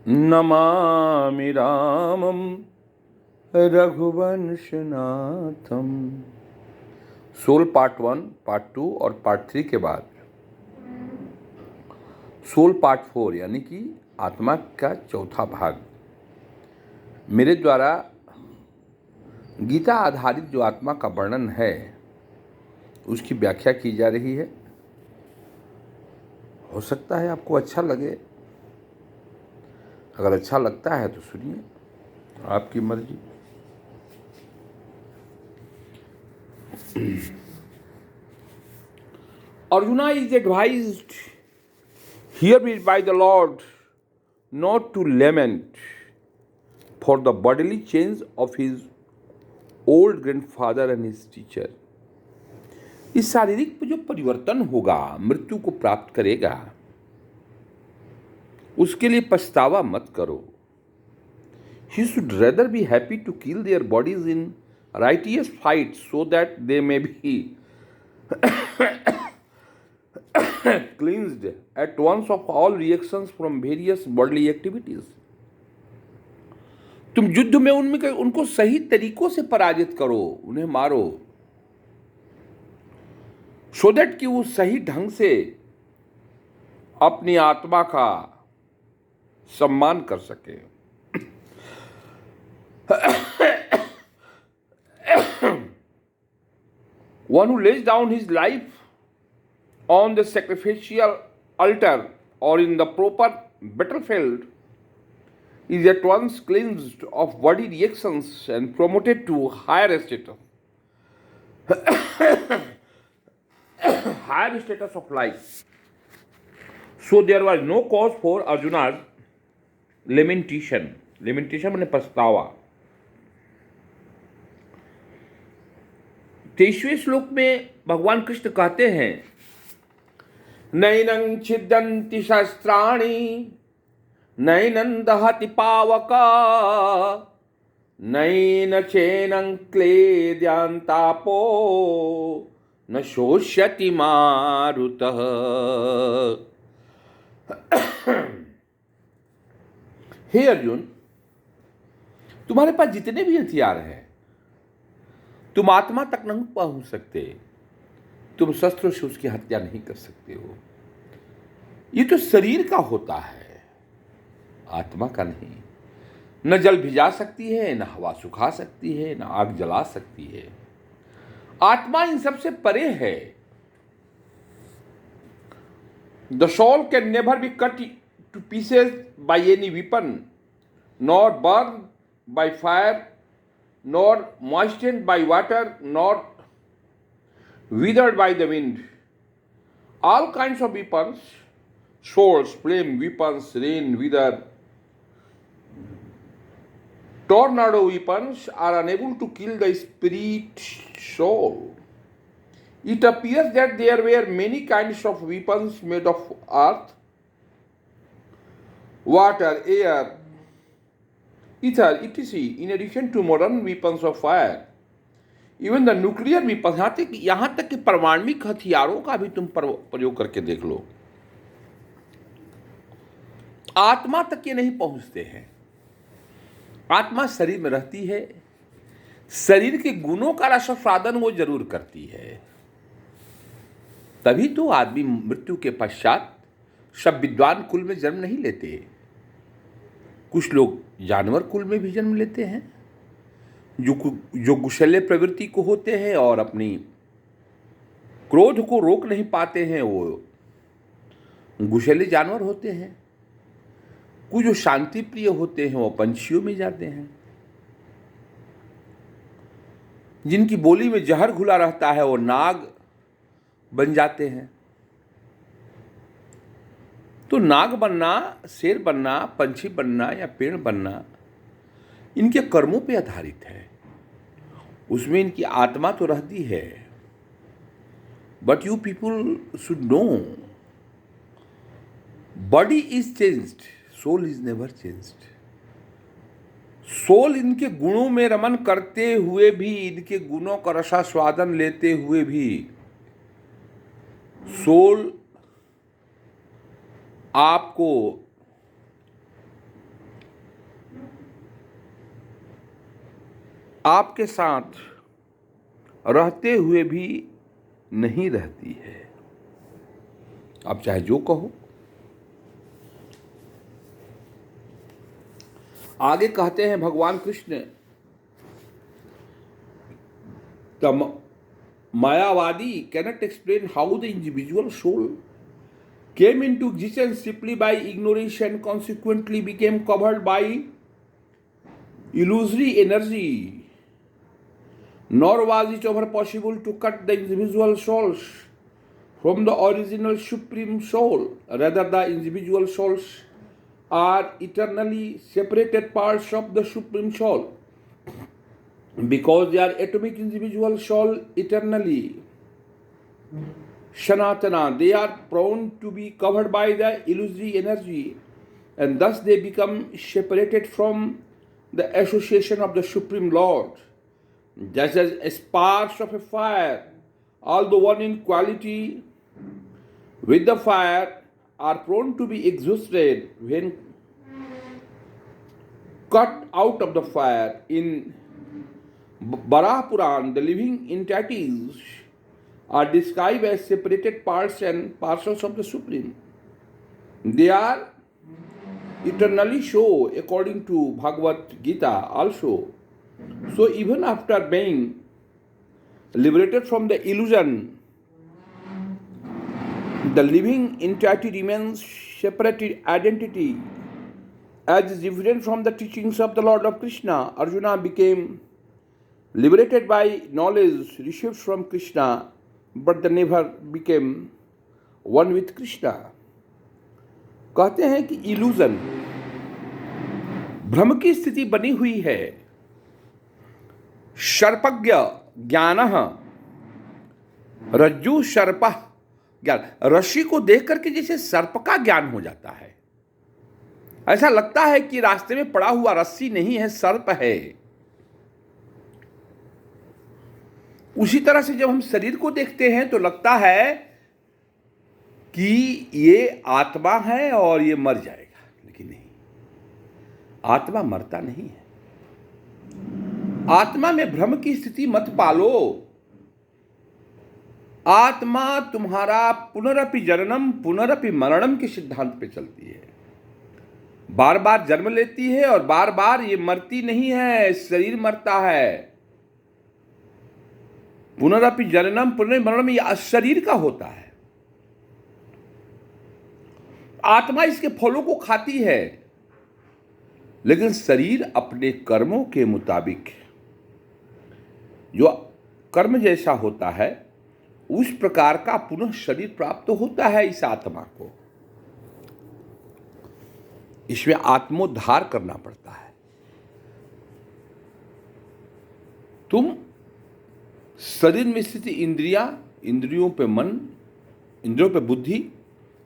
नमामि रामं रघुवंशनाथम। Soul part 1, part 2 और part 3 के बाद सोल पार्ट 4 यानी कि आत्मा का चौथा भाग मेरे द्वारा गीता आधारित जो आत्मा का वर्णन है उसकी व्याख्या की जा रही है। हो सकता है आपको अच्छा लगे। अगर अच्छा लगता है तो सुनिए, आपकी मर्जी। Arjuna is advised herewith by the Lord not to lament for the bodily change of his old grandfather and his teacher. इस शारीरिक जो परिवर्तन होगा, मृत्यु को प्राप्त करेगा, उसके लिए पछतावा मत करो। He should rather be happy to kill their bodies in righteous fights so that they may be cleansed at once of all reactions from various bodily activities. तुम युद्ध में उनको सही तरीकों से पराजित करो, उन्हें मारो, सो दैट कि वो सही ढंग से अपनी आत्मा का सम्मान कर सके। One who lays down his life on the sacrificial altar or in the proper battlefield is at once cleansed of body reactions and promoted to higher status of life. So there was no cause for Arjuna's lamentation. Lamentation माने पछतावा। 23वें श्लोक में भगवान कृष्ण कहते हैं, नैनं छिद्यन्ति शस्त्राणि नैनं दहति पावका नैन चैनं क्लेद्यांतापो न शोष्यति मारुतः। हे अर्जुन, तुम्हारे पास जितने भी हथियार हैं, तुम आत्मा तक नहीं पहुंच सकते। तुम शस्त्रों से उसकी हत्या नहीं कर सकते हो। ये तो शरीर का होता है, आत्मा का नहीं। न जल भिजा सकती है, न हवा सुखा सकती है, न आग जला सकती है। आत्मा इन सबसे परे है। The soul can never be cut to pieces by any weapon, nor burned by fire, nor moistened by water, nor withered by the wind. All kinds of weapons, swords, flame weapons, rain, weather, tornado weapons are unable to kill the spirit soul. It appears that there were many kinds of weapons made of earth, water, air, ether, etc. in addition to modern weapons of fire. Even the nuclear weapon, यहाँ तक कि परमाणुक हथियारों का भी तुम प्रयोग करके देख लो, आत्मा तक ये नहीं पहुंचते हैं। आत्मा शरीर में रहती है, शरीर के गुणों का रसास्वादन वो जरूर करती है। तभी तो आदमी मृत्यु के पश्चात सब विद्वान कुल में जन्म नहीं लेते। कुछ लोग जानवर कुल में भी जन्म लेते हैं, जो गुस्सैले प्रवृत्ति को होते हैं और अपनी क्रोध को रोक नहीं पाते हैं, वो गुस्सैले जानवर होते हैं। कुछ जो शांति प्रिय होते हैं वो पंछियों में जाते हैं। जिनकी बोली में जहर घुला रहता है वो नाग बन जाते हैं। तो नाग बनना, शेर बनना, पंछी बनना या पेड़ बनना इनके कर्मों पे आधारित है। उसमें इनकी आत्मा तो रहती है, but you people should know body is changed, soul is never changed. Soul इनके गुणों में रमन करते हुए भी, इनके गुणों का रसास्वादन लेते हुए भी सोल आपको आपके साथ रहते हुए भी नहीं रहती है। आप चाहे जो कहो। आगे कहते हैं भगवान Krishna, the Mayavadi cannot explain how the individual soul came into existence simply by ignorance and consequently became covered by illusory energy. Nor was it ever possible to cut the individual souls from the original supreme soul. Rather, the individual souls are eternally separated parts of the supreme soul. Because they are atomic individual soul eternally Sanatana, they are prone to be covered by the illusory energy, and thus they become separated from the association of the Supreme Lord. Just as sparks of a fire, although one in quality with the fire, are prone to be exhausted when cut out of the fire. In Bara Puran, the living entities are described as separated parts and parcels of the Supreme. They are eternally so, according to Bhagavad Gita also. So even after being liberated from the illusion, the living entity remains separate identity. As is evident from the teachings of the Lord of Krishna, Arjuna became liberated by knowledge received from Krishna, but they never became one with Krishna. कहते हैं कि illusion, भ्रम की स्थिति बनी हुई है। सर्पज्ञ ज्ञानः, रज्जु सर्प ज्ञान, रस्सी को देख करके जैसे सर्प का ज्ञान हो जाता है, ऐसा लगता है कि रास्ते में पड़ा हुआ रस्सी नहीं है, सर्प है। उसी तरह से जब हम शरीर को देखते हैं तो लगता है कि ये आत्मा है और ये मर जाएगा, लेकिन नहीं, आत्मा मरता नहीं है। आत्मा में भ्रम की स्थिति मत पालो। आत्मा तुम्हारा पुनरपि जननम पुनरपि मरणम के सिद्धांत पे चलती है। बार बार जन्म लेती है और बार बार ये मरती नहीं है, शरीर मरता है। पुनरपि जननम पुनर्मरणम, ये शरीर का होता है। आत्मा इसके फलों को खाती है, लेकिन शरीर अपने कर्मों के मुताबिक जो कर्म जैसा होता है उस प्रकार का पुनः शरीर प्राप्त होता है इस आत्मा को। इसमें आत्मोद्धार करना पड़ता है। तुम शरीर में स्थित इंद्रियों पे मन, इंद्रियों पे बुद्धि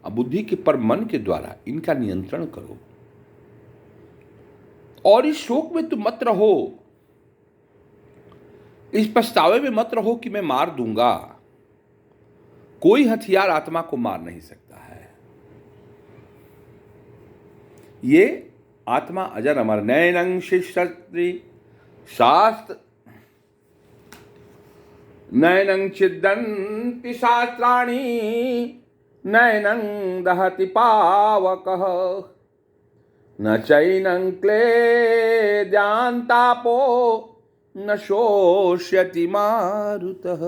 और बुद्धि के पर मन के द्वारा इनका नियंत्रण करो। और इस शोक में तुम मत रहो, इस पछतावे में मत रहो कि मैं मार दूंगा। कोई हथियार आत्मा को मार नहीं सकता है। ये आत्मा अजर अमर, नैनं शिष्यति शास्त्र नैनं छिद्यन्ति शास्त्राणि नैनं दहति पावकः न चैनं क्लेद्यान्तापो न शोष्यति मारुतः।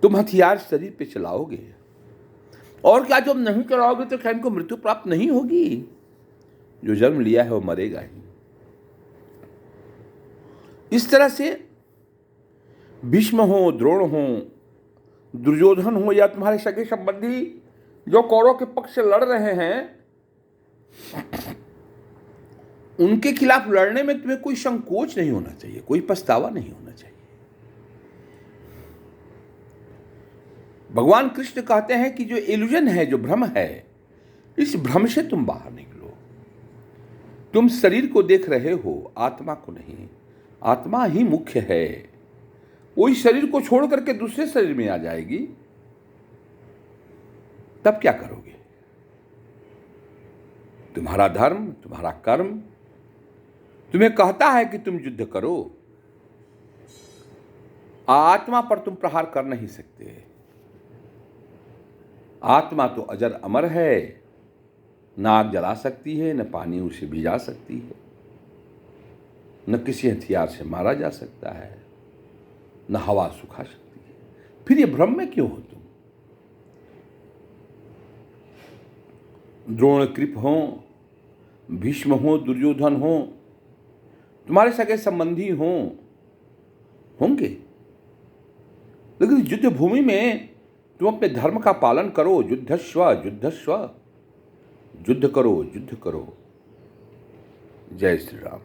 तुम हथियार शरीर पे चलाओगे और क्या तुम नहीं चलाओगे तो क्या इनको मृत्यु प्राप्त नहीं होगी? जो जन्म लिया है वो मरेगा ही। इस तरह से भीष्म हो, द्रोण हो, दुर्योधन हो या तुम्हारे सगे संबंधी जो कौरव के पक्ष से लड़ रहे हैं, उनके खिलाफ लड़ने में तुम्हें कोई संकोच नहीं होना चाहिए, कोई पछतावा नहीं होना चाहिए। भगवान कृष्ण कहते हैं कि जो इल्यूजन है, जो भ्रम है, इस भ्रम से तुम बाहर निकलो। तुम शरीर को देख रहे हो, आत्मा को नहीं। आत्मा ही मुख्य है। वही शरीर को छोड़ करके दूसरे शरीर में आ जाएगी, तब क्या करोगे? तुम्हारा धर्म, तुम्हारा कर्म तुम्हें कहता है कि तुम युद्ध करो, आत्मा पर तुम प्रहार कर नहीं सकते। आत्मा तो अजर अमर है, न आग जला सकती है, न पानी उसे भिजा सकती है, न किसी हथियार से मारा जा सकता है, न हवा सुखा सकती है। फिर ये भ्रम में क्यों हो तुम? द्रोण, कृप हो, भीष्म हो, दुर्योधन हो, तुम्हारे सगे संबंधी होंगे, लेकिन युद्ध भूमि में तुम अपने धर्म का पालन करो। युद्धस्व युद्धस्व, युद्ध करो, युद्ध करो। जय श्री राम।